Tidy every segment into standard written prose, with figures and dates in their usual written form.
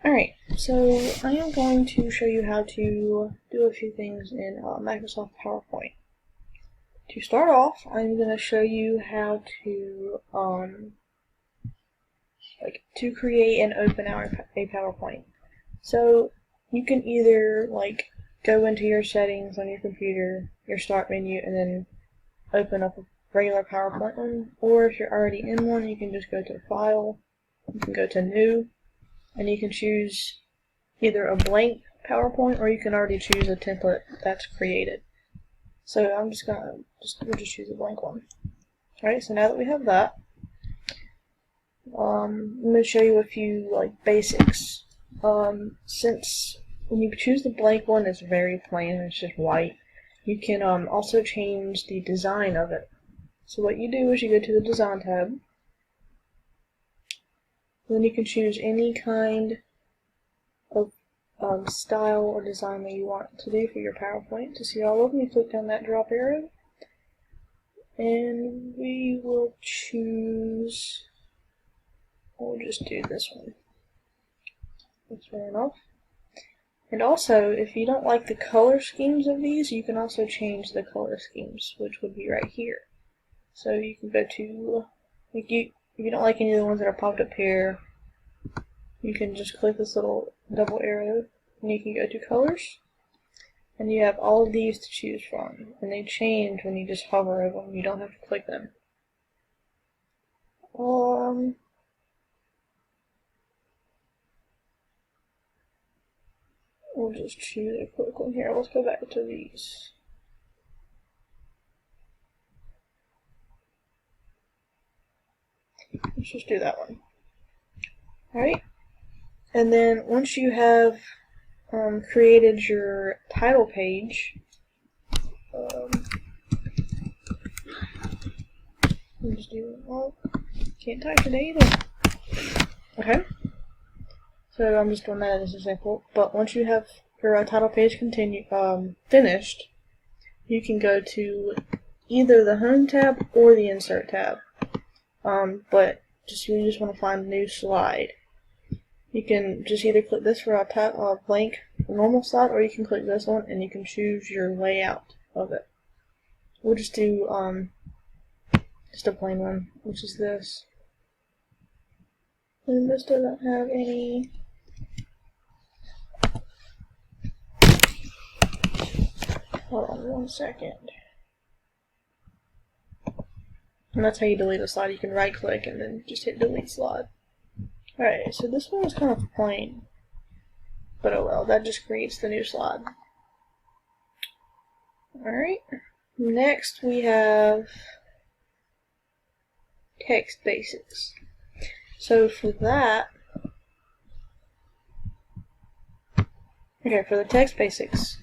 Alright, so I am going to show you how to do a few things in Microsoft PowerPoint. To start off, I'm going to show you how to create and open a PowerPoint. So you can either go into your settings on your computer, your start menu, and then open up a regular PowerPoint one, or if you're already in one, you can just go to File, you can go to New, and you can choose either a blank PowerPoint or you can already choose a template that's created. So I'm just gonna we'll just choose a blank one. Alright, so now that we have that, I'm gonna show you a few basics. Since when you choose the blank one, it's very plain, it's just white. You can also change the design of it. So what you do is you go to the Design tab, then you can choose any kind of style or design that you want to do for your PowerPoint. To see all of them, you click on that drop arrow, and we will choose, we'll just do this one. That's fair enough. And also, if you don't like the color schemes of these, you can also change the color schemes, which would be right here. So you can go to, if you don't like any of the ones that are popped up here, you can just click this little double arrow, and you can go to colors, and you have all of these to choose from, and they change when you just hover over them. You don't have to click them. We'll just choose a quick one here. Let's go back to these. Let's just do that one. Alright, and then once you have created your title page, I'm just doing, well, can't type today either. Okay, so I'm just doing that as an example. But once you have your title page finished, you can go to either the Home tab or the Insert tab. But you just want to find a new slide. You can just either click this for a blank normal slide, or you can click this one and you can choose your layout of it. We'll just do just a plain one, which is this. And this doesn't have any. Hold on one second. And that's how you delete a slide. You can right click and then just hit delete slide. Alright, so this one is kind of plain. But oh well, that just creates the new slide. Alright, next we have text basics. So for that, for the text basics,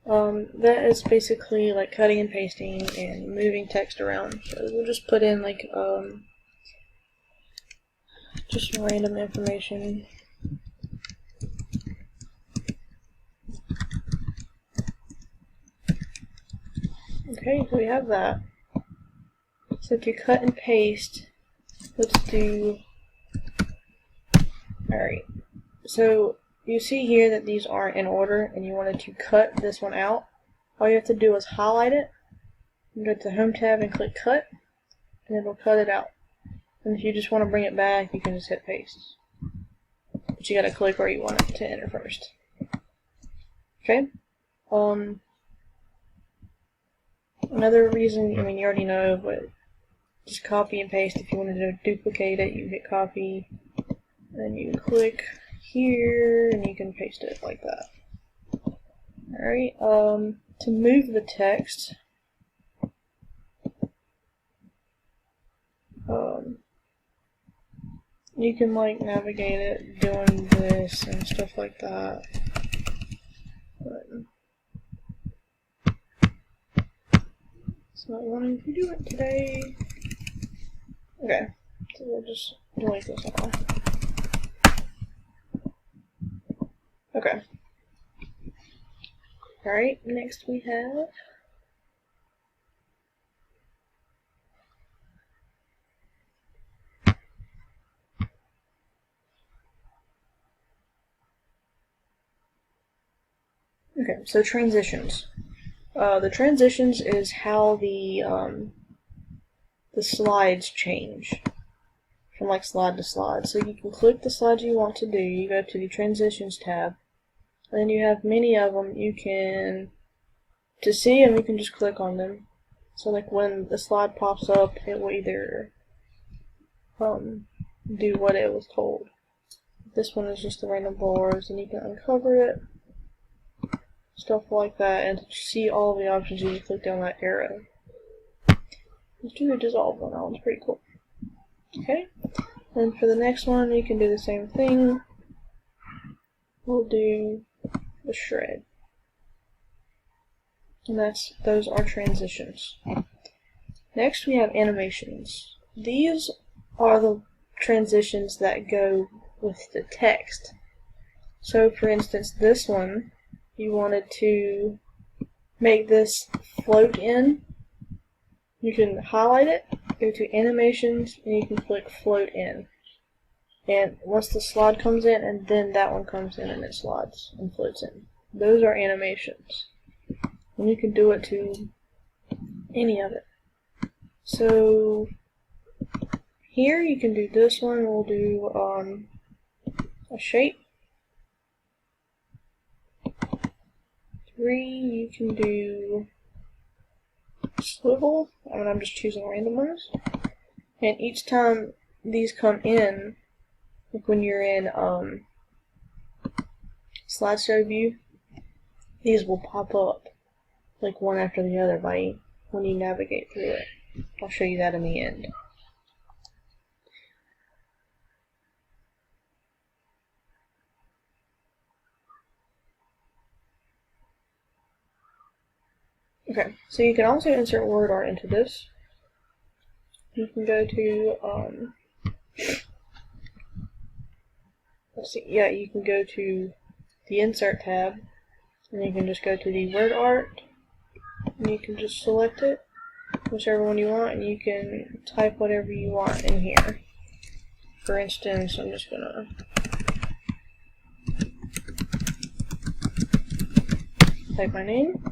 that is basically like cutting and pasting and moving text around. So we'll just put in just random information. Okay, so we have that. So to cut and paste, let's do, alright, so you see here that these aren't in order and you wanted to cut this one out. All you have to do is highlight it, and go to the Home tab and click cut, and it'll cut it out. And if you just want to bring it back, you can just hit paste. But you gotta click where you want it to enter first. Okay? Another reason, I mean, you already know, but just copy and paste. If you wanted to duplicate it, you hit copy, then you click here, and you can paste it like that. Alright, to move the text, you can navigate it doing this and stuff like that. But it's not wanting to do it today. Okay, so we'll just delete this one. Okay. Alright, next we have Okay, so transitions. The transitions is how the slides change from like slide to slide. So you can click the slides you want to do. You go to the transitions tab, and then you have many of them. You can to see them. You can just click on them. So like when the slide pops up, it will either do what it was told. This one is just the random bars, and you can uncover it, stuff like that, and to see all the options you can click down that arrow. Let's do the dissolve one. That one's pretty cool. Okay, and for the next one, you can do the same thing. We'll do the shred, and those are transitions. Next, we have animations. These are the transitions that go with the text. So, for instance, this one, you wanted to make this float in. You can highlight it, go to animations, and you can click float in. And once the slide comes in, and then that one comes in and it slides and floats in. Those are animations. And you can do it to any of it. So here you can do this one. We'll do a shape. 3, you can do swivel. I'm just choosing random ones. And each time these come in, like when you're in slideshow view, these will pop up like one after the other when you navigate through it. I'll show you that in the end. Okay, so you can also insert word art into this. You can go to let's see, yeah, you can go to the insert tab, and you can just go to the word art, and you can just select it, whichever one you want, and you can type whatever you want in here. For instance, I'm just gonna type my name,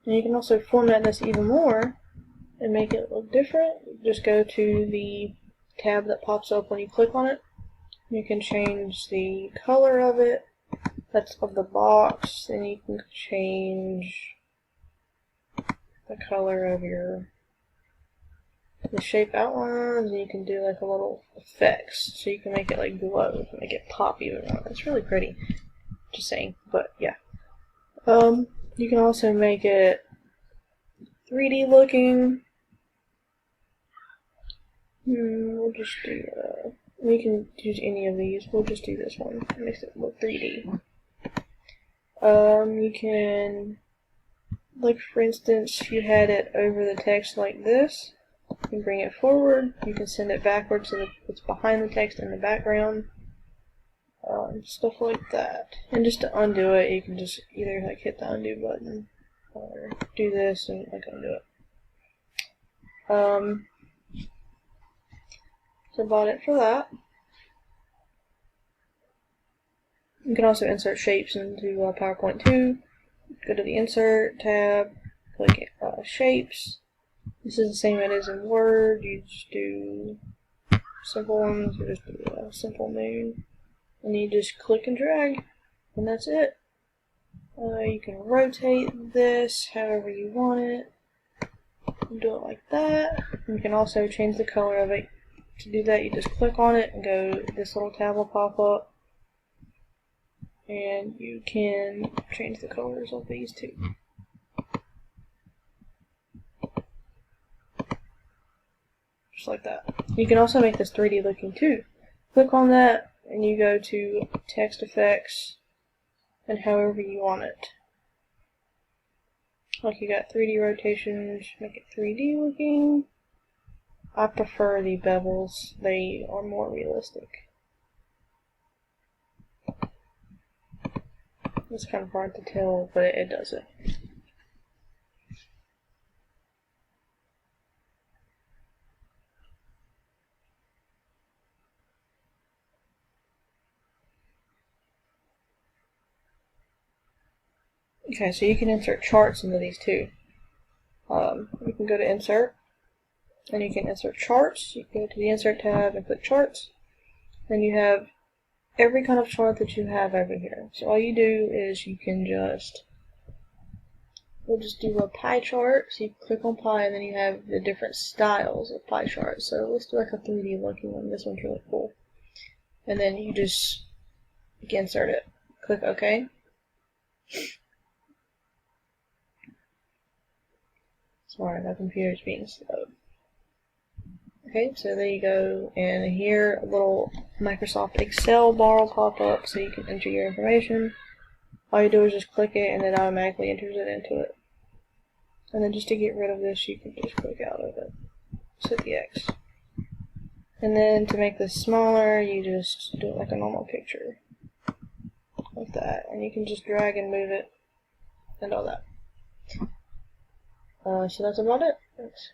and you can also format this even more and make it look different. Just go to the tab that pops up when you click on it. You can change the color of it, that's of the box, and you can change the color of the shape outlines, and you can do like a little effects, so you can make it like glow, make it pop even more. It's really pretty, just saying, but yeah. You can also make it 3D looking. We'll just do, we can use any of these, we'll just do this one, it makes it look 3D. You can, like for instance, you had it over the text like this, you can bring it forward, you can send it backwards so that it's behind the text in the background, stuff like that. And just to undo it, you can just either like hit the undo button, or do this and like undo it. That's about it for that. You can also insert shapes into PowerPoint too. Go to the Insert tab, click Shapes. This is the same it is in Word. You just do simple ones, you just do a simple moon. And you just click and drag, and that's it. You can rotate this however you want it. Do it like that. You can also change the color of it. To do that, you just click on it and go, this little tab will pop up. And you can change the colors of these too. Just like that. You can also make this 3D looking too. Click on that and you go to text effects and however you want it. Like you got 3D rotations, make it 3D looking. I prefer the bevels, they are more realistic. It's kind of hard to tell, but it does it. Okay, so you can insert charts into these too. You can go to Insert, and you can insert charts. You go to the Insert tab and click Charts. Then you have every kind of chart that you have over here. So all you do is you can we'll just do a pie chart. So you click on pie, and then you have the different styles of pie charts. So let's do like a 3D looking one. This one's really cool. And then you just insert it. Click OK. Sorry, my computer's being slow. Okay, so there you go, and here a little Microsoft Excel bar will pop up so you can enter your information. All you do is just click it and it automatically enters it into it. And then just to get rid of this, you can just click out of it. Set the X. And then to make this smaller, you just do it like a normal picture. Like that. And you can just drag and move it and all that. So that's about it. Thanks.